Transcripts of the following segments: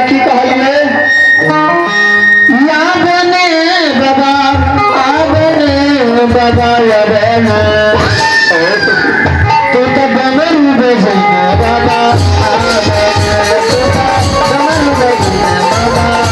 की कहलिए याबने बाबा आबने बाबा याबने तो तब बनल बेजना बाबा आबने तो बनल बेजना बाबा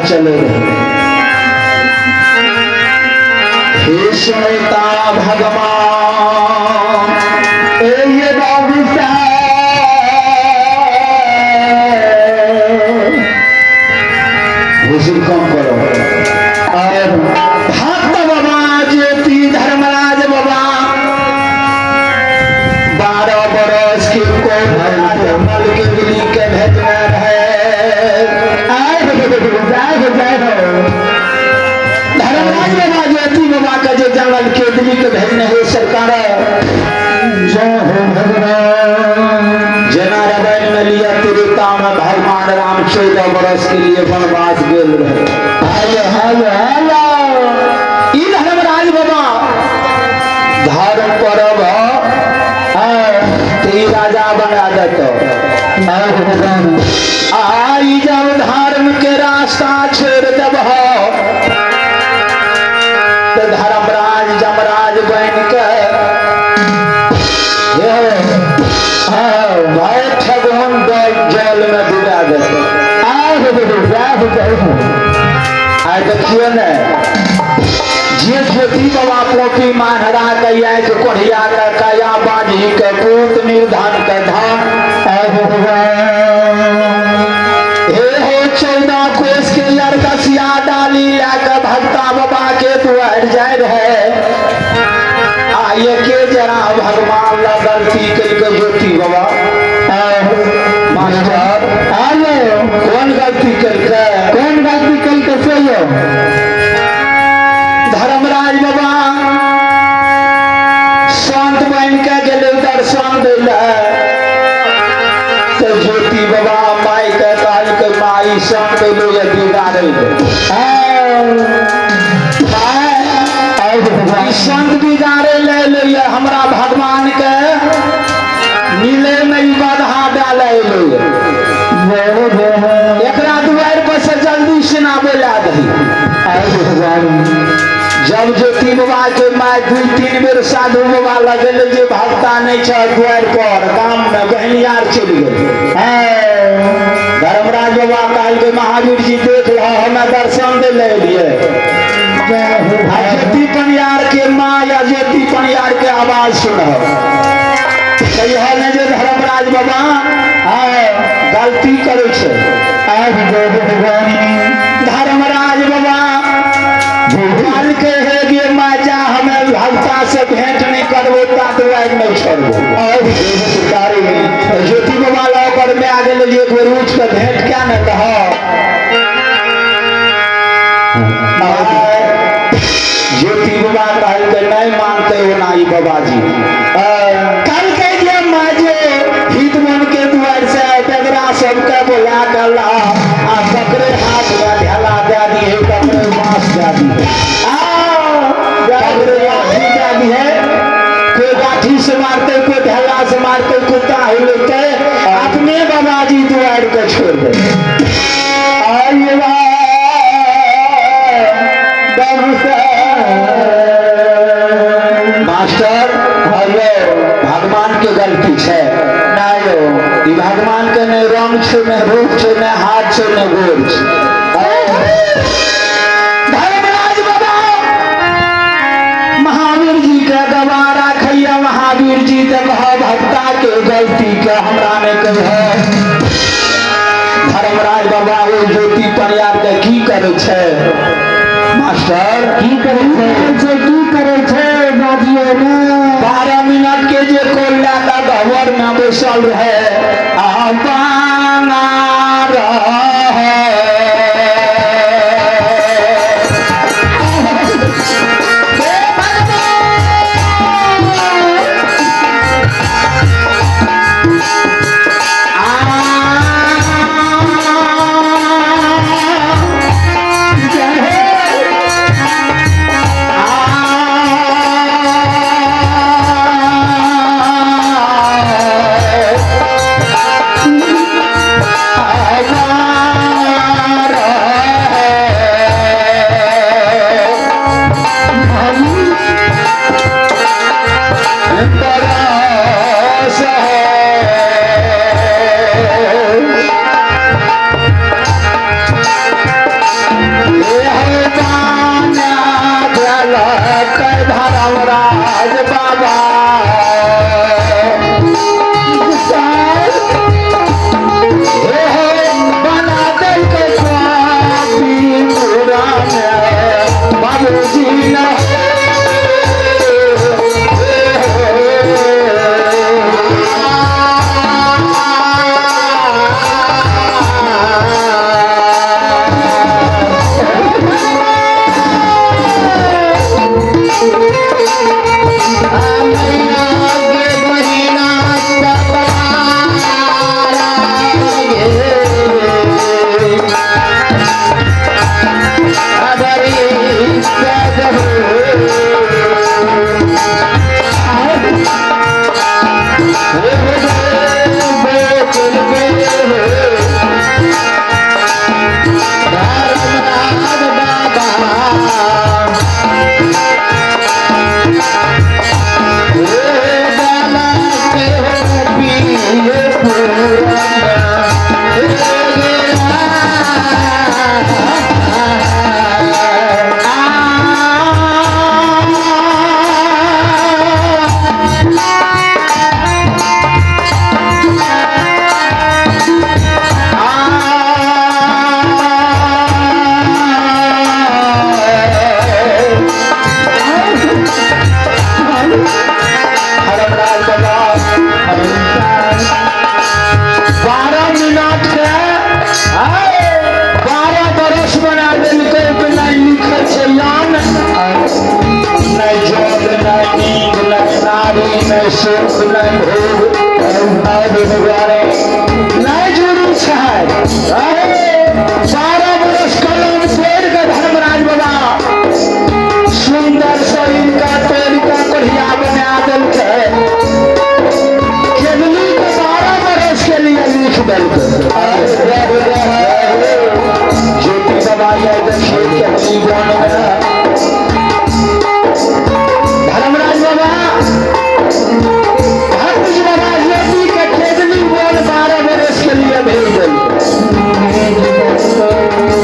चले हे श्वेता भगवान ये हुजूर कम करो और भक्त बाबा ज्योति धर्मराज बाबा 12 बरस की कोमल के दिली के भेजना है धर्मराज बाबा ज्योति बाबा का जो जंगल के दिली के भेजने है सरकार जना रबैन में लिया तिरुता में भगवान राम 14 बरस के लिए वनवास गेल रहे धर्मराज बाबा धर्म परब राजा बना देते आई जब धर्म के रास्ता छोड़ देव तो धर्मराज जमराज बन के ठगुन जल में डुबा देते देखिए न जे ज्योति बाबा पोती मानहरा कैया के कोढ़िया का काया बाजी के पूत निर्धन के धान हे हो 14 कोस के लड़कसिया डाली लाकर भक्ता बाबा के द्वार जाए रहे आइए के जरा भगवान ला गलती करके ज्योति बाबा मास्टर आलो कौन गलती करके सही धर्मराज बाबा संत बन के गए दर्शन दिला तो ज्योति बाबा माई के काल के माई संत लोग दीदार संत दीदारे ले लिया हमरा भगवान के मिले नहीं बाधा डाले बहुत ज्योति बाबा के माय 2-3 बेर साधु बाबा लगल जे भक्ता नहीं छ द्वार पर काम में बहनियार चल गए। धर्मराज बाबा कहल के महावीर जी देख लो हमें दर्शन दे ले लिए। ज्योति पनियार के माँ या ज्योति पनियार के आवाज सुनो कहिया ने जे धर्मराज बाबा गलती करे छे। धर्मराज बाबा भगवान के है गे माजा हमें भक्ता से भेंट नहीं करबो तात नहीं छोड़बो। ज्योति बाबा लौकर में आगे ले एक बेर उठ के भेंट क्या न कहो। ज्योति बाबा कहल के नहीं मानते हो नाई बाबा जी कल के जे माजे हित मन के द्वार से डगरा सबके बोला गला आ ककरे हाथ में ढेला दे दिए ककरे बांस दे दिए ककरे लाठी दे दिए कोई लाठी से मारते कोई ढेला से मारते कुत्ता हिलते अपने बाबा जी द्वार को छोड़ दे। मास्टर हेलो भगवान के गलती है नहीं भगवान के नहीं रंग छो नहीं रूप छो नहीं हाथ छो नहीं गोर धर्मराज बाबा महावीर जी के गवारा खैया महावीर जी देखो भक्ता के गलती के हमरा ने कहे। धर्मराज बाबा वो ज्योति परिवार के की करे छे मास्टर की करे छे की करे छे बाजियो ने 12 मिनट के जे कोल्ला का घवर में बैसल रहे आबाना रहे ज्योति बाबा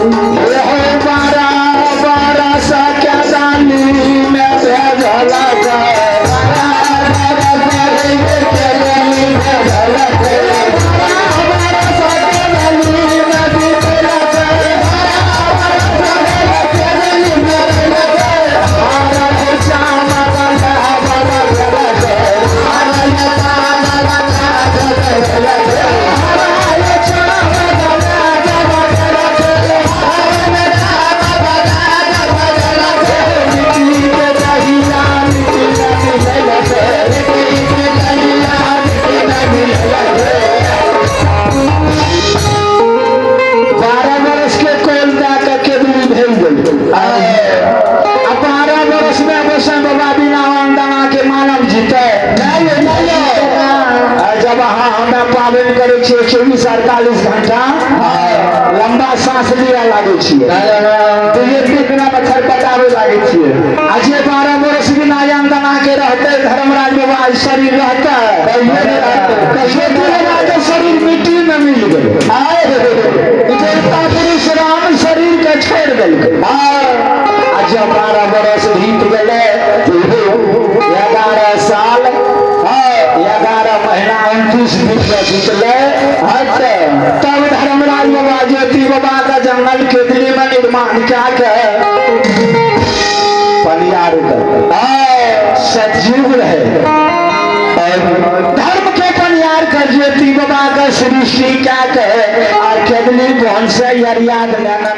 ये हो 12 सा क्या डाली में भेजला पालन करे 24-48 घंटा लंबा सांस लिया लागे तो ये बिना मच्छर पटावे लागे आज 12 वर्ष भी नायन दना के रहते धर्मराज बाबा शरीर रहता शरीर मिट्टी में मिल गए पुरुष राम शरीर के छोड़ गए आज 12 वर्ष बीत गए 11 साल 11 महीना 29 दिन बीतले तब धर्मराज बाबा ज्योति बाबा का जंगल के दिल्ली में निर्माण क्या पनियार सतयुग रहे धर्म के पनियार कर ज्योति बाबा का सृष्टि क्या कहे और केदली कौन से याद लेना